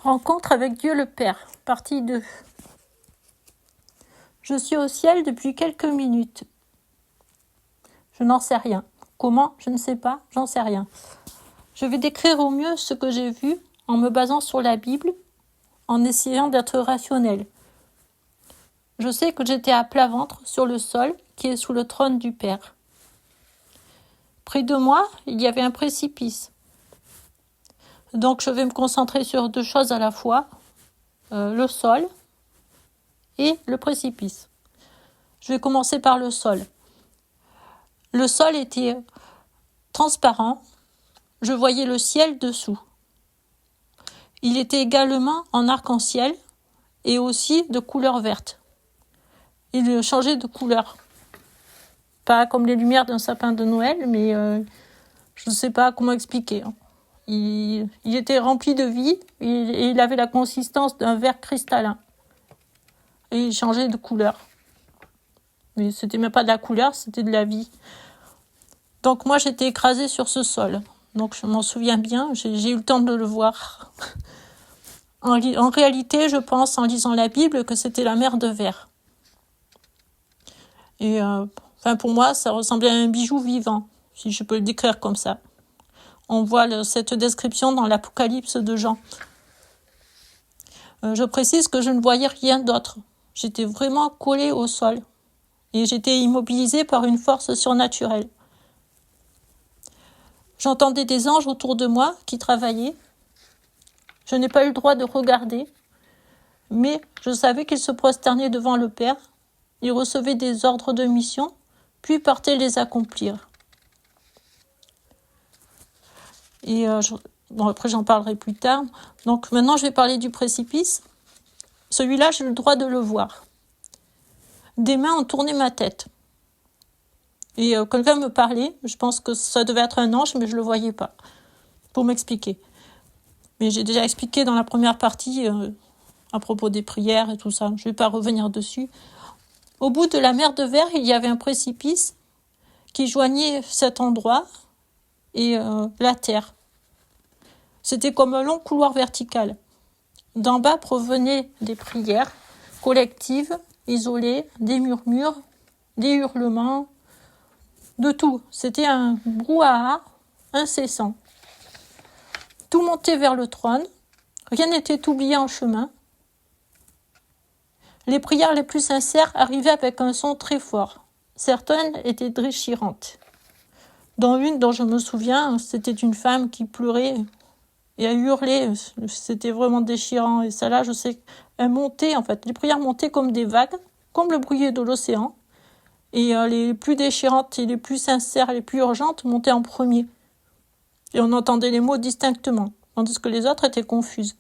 Rencontre avec Dieu le Père, partie 2. Je suis au ciel depuis quelques minutes. Je n'en sais rien. Comment? Je ne sais pas, j'en sais rien. Je vais décrire au mieux ce que j'ai vu en me basant sur la Bible, en essayant d'être rationnel. Je sais que j'étais à plat ventre sur le sol qui est sous le trône du Père. Près de moi, il y avait un précipice. Donc je vais me concentrer sur deux choses à la fois, le sol et le précipice. Je vais commencer par le sol. Le sol était transparent, je voyais le ciel dessous. Il était également en arc-en-ciel et aussi de couleur verte. Il changeait de couleur. Pas comme les lumières d'un sapin de Noël, mais je ne sais pas comment expliquer. Il était rempli de vie et il avait la consistance d'un verre cristallin. Et il changeait de couleur. Mais c'était même pas de la couleur, c'était de la vie. Donc moi j'étais écrasée sur ce sol. Donc je m'en souviens bien, j'ai eu le temps de le voir. En réalité, je pense en lisant la Bible que c'était la mer de verre. Et pour moi, ça ressemblait à un bijou vivant, si je peux le décrire comme ça. On voit cette description dans l'Apocalypse de Jean. Je précise que je ne voyais rien d'autre. J'étais vraiment collée au sol. Et j'étais immobilisée par une force surnaturelle. J'entendais des anges autour de moi qui travaillaient. Je n'ai pas eu le droit de regarder, mais je savais qu'ils se prosternaient devant le Père. Ils recevaient des ordres de mission, puis partaient les accomplir. Et après j'en parlerai plus tard. Donc maintenant je vais parler du précipice. Celui-là, j'ai le droit de le voir. Des mains ont tourné ma tête. Et quelqu'un me parlait, je pense que ça devait être un ange, mais je ne le voyais pas, pour m'expliquer. Mais j'ai déjà expliqué dans la première partie, à propos des prières et tout ça, je ne vais pas revenir dessus. Au bout de la mer de verre, il y avait un précipice qui joignait cet endroit et la terre. C'était comme un long couloir vertical. D'en bas provenaient des prières collectives, isolées, des murmures, des hurlements, de tout. C'était un brouhaha incessant. Tout montait vers le trône. Rien n'était oublié en chemin. Les prières les plus sincères arrivaient avec un son très fort. Certaines étaient déchirantes. Dans une dont je me souviens, c'était une femme qui pleurait et a hurlé. C'était vraiment déchirant. Et celle-là, je sais qu'elle montait, en fait. Les prières montaient comme des vagues, comme le bruit de l'océan. Et les plus déchirantes et les plus sincères, les plus urgentes montaient en premier. Et on entendait les mots distinctement, tandis que les autres étaient confuses.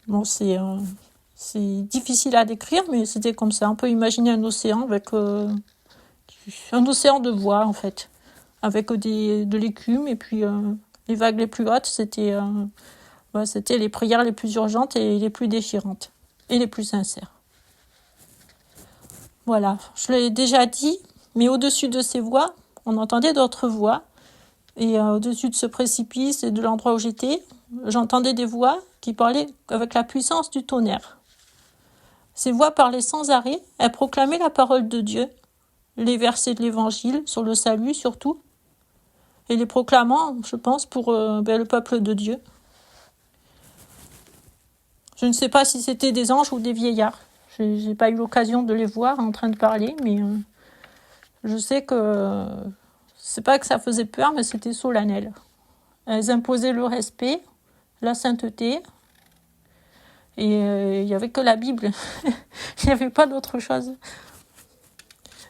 Bon, c'est difficile à décrire, mais c'était comme ça. On peut imaginer un océan avec un océan de voix, en fait, avec de l'écume, et puis les vagues les plus hautes, c'était les prières les plus urgentes et les plus déchirantes, et les plus sincères. Voilà, je l'ai déjà dit, mais au-dessus de ces voix, on entendait d'autres voix. Et au-dessus de ce précipice et de l'endroit où j'étais, j'entendais des voix qui parlaient avec la puissance du tonnerre. Ces voix parlaient sans arrêt, elles proclamaient la parole de Dieu, les versets de l'Évangile, sur le salut surtout, et les proclamant, je pense, pour le peuple de Dieu. Je ne sais pas si c'était des anges ou des vieillards. Je n'ai pas eu l'occasion de les voir en train de parler, mais je sais que c'est pas que ça faisait peur, mais c'était solennel. Elles imposaient le respect, la sainteté, et il n'y avait que la Bible. Il n'y avait pas d'autre chose.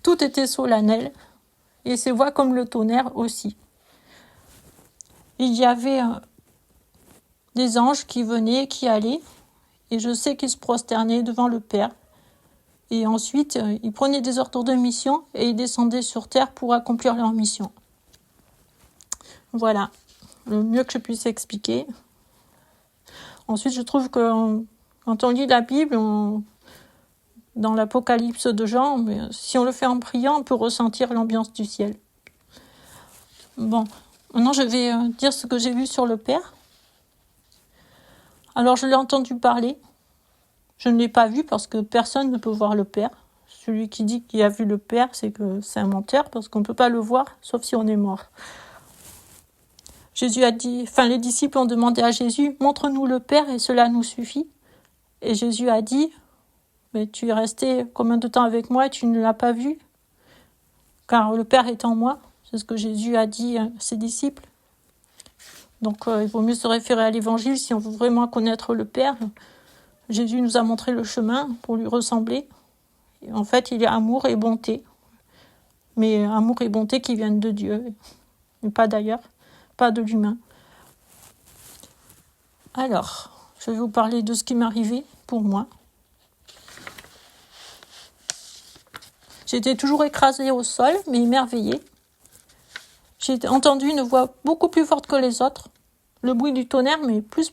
Tout était solennel, et ces voix comme le tonnerre aussi. Il y avait des anges qui venaient, qui allaient, et je sais qu'ils se prosternaient devant le Père. Et ensuite, ils prenaient des ordres de mission et ils descendaient sur terre pour accomplir leur mission. Voilà, le mieux que je puisse expliquer. Ensuite, je trouve que quand on lit la Bible, dans l'Apocalypse de Jean, si on le fait en priant, on peut ressentir l'ambiance du ciel. Bon, maintenant je vais dire ce que j'ai vu sur le Père. Alors je l'ai entendu parler. Je ne l'ai pas vu parce que personne ne peut voir le Père. Celui qui dit qu'il a vu le Père, c'est que c'est un menteur parce qu'on ne peut pas le voir sauf si on est mort. Les disciples ont demandé à Jésus, montre-nous le Père et cela nous suffit. Et Jésus a dit, mais tu es resté combien de temps avec moi et tu ne l'as pas vu? Car le Père est en moi. C'est ce que Jésus a dit à ses disciples. Donc il vaut mieux se référer à l'Évangile si on veut vraiment connaître le Père. Jésus nous a montré le chemin pour lui ressembler. Et en fait, il y a amour et bonté. Mais amour et bonté qui viennent de Dieu, et pas d'ailleurs, pas de l'humain. Alors, je vais vous parler de ce qui m'est arrivé pour moi. J'étais toujours écrasée au sol, mais émerveillée. J'ai entendu une voix beaucoup plus forte que les autres. Le bruit du tonnerre, mais plus.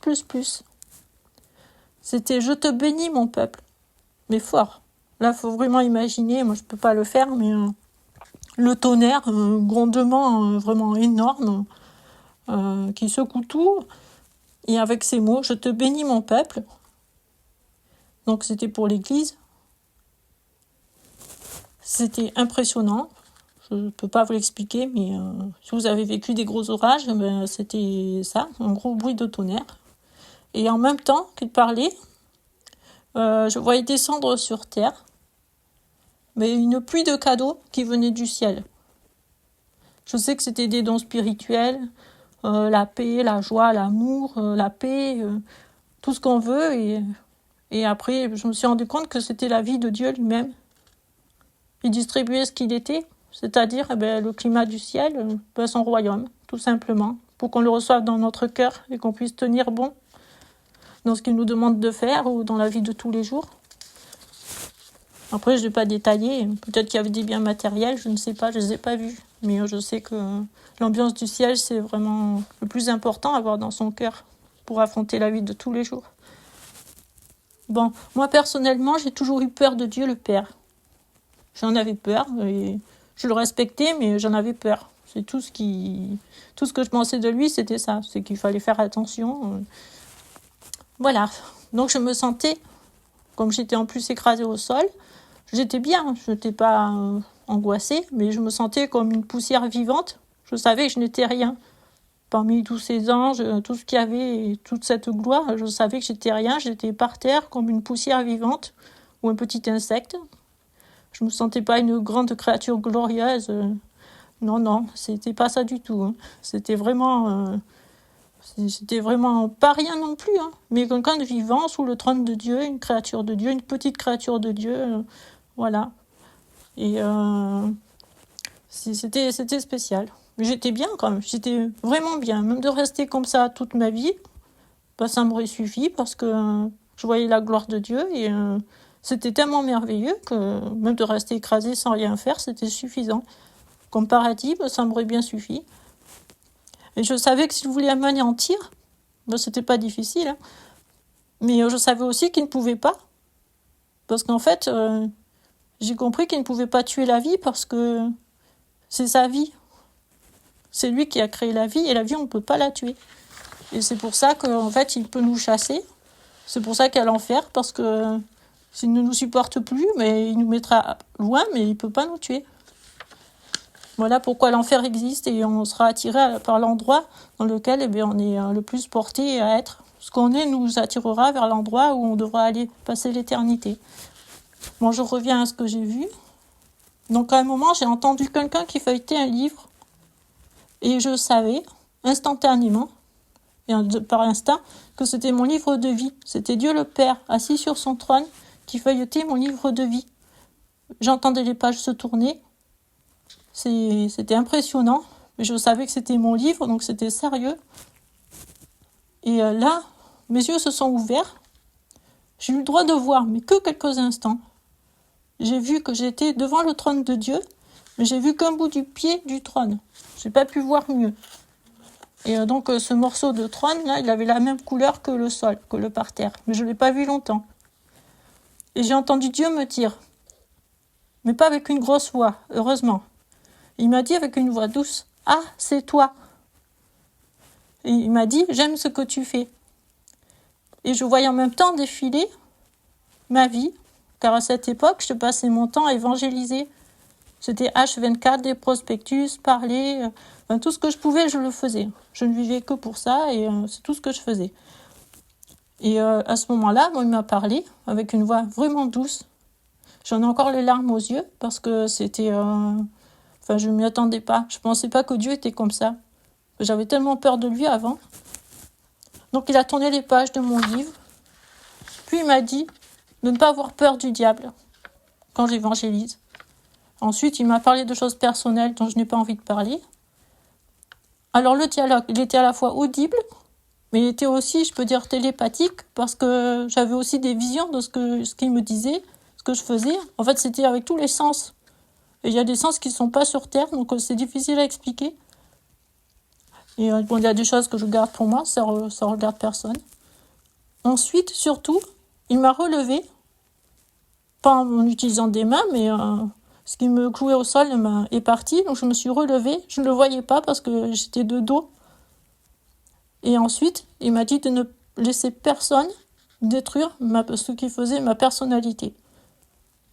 C'était « Je te bénis, mon peuple », mais fort. Là, il faut vraiment imaginer, moi je ne peux pas le faire, mais le tonnerre, un grondement vraiment énorme, qui secoue tout. Et avec ces mots, « Je te bénis, mon peuple ». Donc c'était pour l'Église. C'était impressionnant. Je ne peux pas vous l'expliquer, mais si vous avez vécu des gros orages, c'était ça, un gros bruit de tonnerre. Et en même temps qu'il parlait, je voyais descendre sur terre, mais une pluie de cadeaux qui venaient du ciel. Je sais que c'était des dons spirituels, la paix, la joie, l'amour, la paix, tout ce qu'on veut. Et après, je me suis rendu compte que c'était la vie de Dieu lui-même. Il distribuait ce qu'il était, c'est-à-dire le climat du ciel, son royaume, tout simplement, pour qu'on le reçoive dans notre cœur et qu'on puisse tenir bon dans ce qu'il nous demande de faire ou dans la vie de tous les jours. Après, je ne vais pas détailler. Peut-être qu'il y avait des biens matériels, je ne sais pas, je ne les ai pas vus. Mais je sais que l'ambiance du ciel, c'est vraiment le plus important à avoir dans son cœur pour affronter la vie de tous les jours. Bon, moi personnellement, j'ai toujours eu peur de Dieu le Père. J'en avais peur et je le respectais, mais j'en avais peur. C'est tout ce que je pensais de lui, c'était ça. C'est qu'il fallait faire attention. Voilà. Donc je me sentais, comme j'étais en plus écrasée au sol, j'étais bien. Je n'étais pas angoissée, mais je me sentais comme une poussière vivante. Je savais que je n'étais rien. Parmi tous ces anges, tout ce qu'il y avait, toute cette gloire, je savais que j'étais rien. J'étais par terre comme une poussière vivante ou un petit insecte. Je me sentais pas une grande créature glorieuse. Non, c'était pas ça du tout. Hein. C'était vraiment pas rien non plus. Hein. Mais quelqu'un de vivant sous le trône de Dieu, une créature de Dieu, une petite créature de Dieu. Voilà. Et c'était spécial. Mais j'étais bien quand même. J'étais vraiment bien. Même de rester comme ça toute ma vie, ça m'aurait suffi parce que je voyais la gloire de Dieu et c'était tellement merveilleux que même de rester écrasé sans rien faire, c'était suffisant. Comme paradis, ça m'aurait bien suffi. Et je savais que s'il voulait m'anéantir, c'était pas difficile. Hein. Mais je savais aussi qu'il ne pouvait pas. Parce qu'en fait, j'ai compris qu'il ne pouvait pas tuer la vie parce que c'est sa vie. C'est lui qui a créé la vie et la vie, on ne peut pas la tuer. Et c'est pour ça qu'en fait, il peut nous chasser. C'est pour ça qu'il y a l'enfer, parce que s'il ne nous supporte plus, mais il nous mettra loin, mais il ne peut pas nous tuer. Voilà pourquoi l'enfer existe et on sera attiré par l'endroit dans lequel on est le plus porté à être. Ce qu'on est nous attirera vers l'endroit où on devra aller passer l'éternité. Bon, je reviens à ce que j'ai vu. Donc à un moment, j'ai entendu quelqu'un qui feuilletait un livre et je savais instantanément, et par instinct, que c'était mon livre de vie. C'était Dieu le Père, assis sur son trône, qui feuilletait mon livre de vie. J'entendais les pages se tourner. C'était impressionnant. Mais je savais que c'était mon livre, donc c'était sérieux. Et là, mes yeux se sont ouverts. J'ai eu le droit de voir, mais que quelques instants. J'ai vu que j'étais devant le trône de Dieu, mais j'ai vu qu'un bout du pied du trône. J'ai pas pu voir mieux. Et donc ce morceau de trône, là, il avait la même couleur que le sol, que le parterre. Mais je l'ai pas vu longtemps. Et j'ai entendu Dieu me dire, mais pas avec une grosse voix, heureusement. Il m'a dit avec une voix douce, « Ah, c'est toi !» Et il m'a dit, « J'aime ce que tu fais. » Et je voyais en même temps défiler ma vie, car à cette époque, je passais mon temps à évangéliser. C'était H24, des prospectus, parler, tout ce que je pouvais, je le faisais. Je ne vivais que pour ça et c'est tout ce que je faisais. Et à ce moment-là, il m'a parlé avec une voix vraiment douce. J'en ai encore les larmes aux yeux parce que c'était... je ne m'y attendais pas. Je ne pensais pas que Dieu était comme ça. J'avais tellement peur de lui avant. Donc il a tourné les pages de mon livre. Puis il m'a dit de ne pas avoir peur du diable quand j'évangélise. Ensuite, il m'a parlé de choses personnelles dont je n'ai pas envie de parler. Alors le dialogue, il était à la fois audible, mais il était aussi, je peux dire, télépathique, parce que j'avais aussi des visions de ce qu'il me disait, ce que je faisais. En fait, c'était avec tous les sens. Et il y a des sens qui ne sont pas sur Terre, donc c'est difficile à expliquer. Et il y a des choses que je garde pour moi, ça regarde personne. Ensuite, surtout, il m'a relevé, pas en utilisant des mains, mais ce qui me clouait au sol est parti, donc je me suis relevée. Je ne le voyais pas parce que j'étais de dos. Et ensuite, il m'a dit de ne laisser personne détruire ce qui faisait ma personnalité.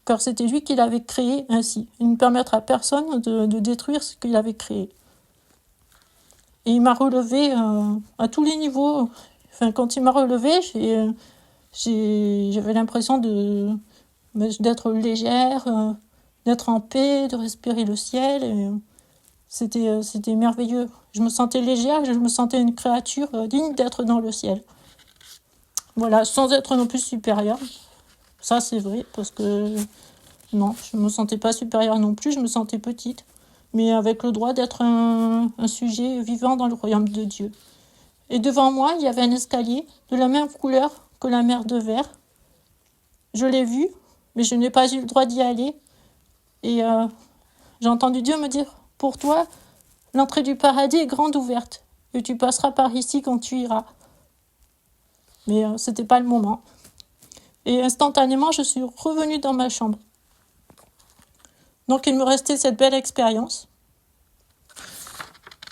Car c'était lui qui l'avait créé ainsi. Il ne permettra à personne de détruire ce qu'il avait créé. Et il m'a relevé à tous les niveaux. Enfin, quand il m'a relevé, j'avais l'impression d'être légère, d'être en paix, de respirer le ciel. Et c'était merveilleux. Je me sentais légère, je me sentais une créature digne d'être dans le ciel. Voilà, sans être non plus supérieure. Ça, c'est vrai, parce que non, je ne me sentais pas supérieure non plus, je me sentais petite. Mais avec le droit d'être un sujet vivant dans le royaume de Dieu. Et devant moi, il y avait un escalier de la même couleur que la mer de verre. Je l'ai vu, mais je n'ai pas eu le droit d'y aller. Et j'ai entendu Dieu me dire, pour toi, l'entrée du paradis est grande ouverte, et tu passeras par ici quand tu iras. Mais c'était pas le moment. Et instantanément, je suis revenue dans ma chambre. Donc il me restait cette belle expérience.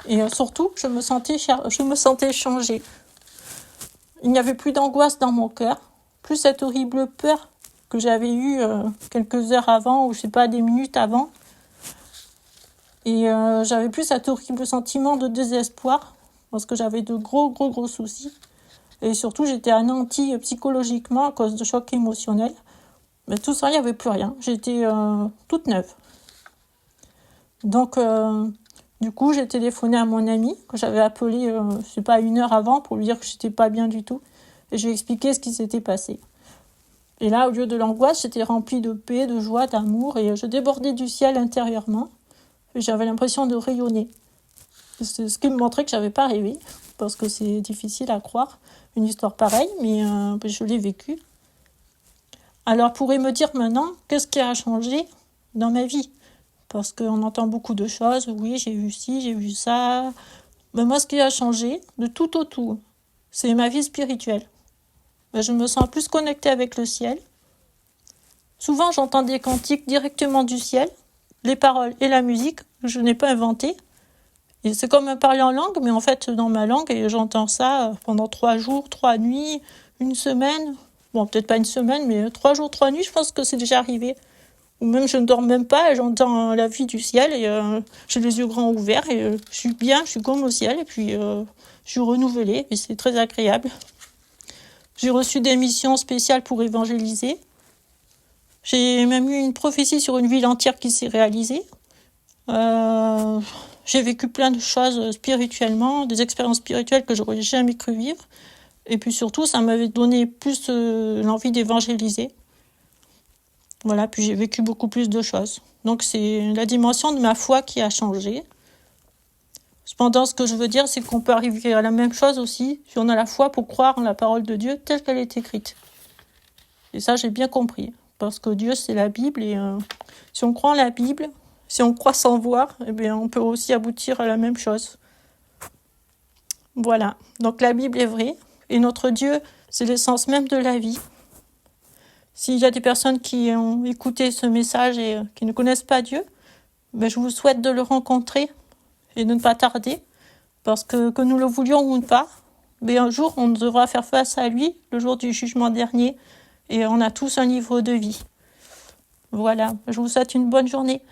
Et surtout, je me sentais changée. Il n'y avait plus d'angoisse dans mon cœur, plus cette horrible peur que j'avais eue quelques heures avant, ou je sais pas, des minutes avant. Et j'avais plus cet horrible sentiment de désespoir, parce que j'avais de gros soucis. Et surtout, j'étais anéantie psychologiquement à cause de chocs émotionnels. Mais tout ça, il n'y avait plus rien. J'étais toute neuve. Donc, du coup, j'ai téléphoné à mon ami, que j'avais appelé, 1 heure avant, pour lui dire que j'étais pas bien du tout. Et je lui ai expliqué ce qui s'était passé. Et là, au lieu de l'angoisse, j'étais remplie de paix, de joie, d'amour, et je débordais du ciel intérieurement. Et j'avais l'impression de rayonner. C'est ce qui me montrait que j'avais pas rêvé, parce que c'est difficile à croire, une histoire pareille, mais je l'ai vécue. Alors, pourrait me dire maintenant, qu'est-ce qui a changé dans ma vie ? Parce qu'on entend beaucoup de choses, oui, j'ai vu ci, j'ai vu ça. Mais moi, ce qui a changé, de tout au tout, c'est ma vie spirituelle. Je me sens plus connectée avec le ciel. Souvent, j'entends des cantiques directement du ciel, les paroles et la musique, que je n'ai pas inventées. Et c'est comme parler en langue, mais en fait, dans ma langue, et j'entends ça pendant 3 jours, 3 nuits, 1 semaine. Bon, peut-être pas 1 semaine, mais 3 jours, 3 nuits, je pense que c'est déjà arrivé. Ou même je ne dors même pas, et j'entends la vie du ciel, et j'ai les yeux grands ouverts, et je suis bien, je suis comme au ciel, et puis je suis renouvelée, et c'est très agréable. J'ai reçu des missions spéciales pour évangéliser. J'ai même eu une prophétie sur une ville entière qui s'est réalisée. J'ai vécu plein de choses spirituellement, des expériences spirituelles que j'aurais jamais cru vivre. Et puis surtout, ça m'avait donné plus l'envie d'évangéliser. Voilà, puis j'ai vécu beaucoup plus de choses. Donc c'est la dimension de ma foi qui a changé. Cependant, ce que je veux dire, c'est qu'on peut arriver à la même chose aussi si on a la foi pour croire en la parole de Dieu telle qu'elle est écrite. Et ça, j'ai bien compris. Parce que Dieu, c'est la Bible. Et si on croit en la Bible, si on croit sans voir, eh bien, on peut aussi aboutir à la même chose. Voilà. Donc la Bible est vraie. Et notre Dieu, c'est l'essence même de la vie. S'il y a des personnes qui ont écouté ce message et qui ne connaissent pas Dieu, ben, je vous souhaite de le rencontrer et de ne pas tarder. Parce que nous le voulions ou pas, Mais un jour, on devra faire face à lui, le jour du jugement dernier, et on a tous un livre de vie. Voilà, je vous souhaite une bonne journée.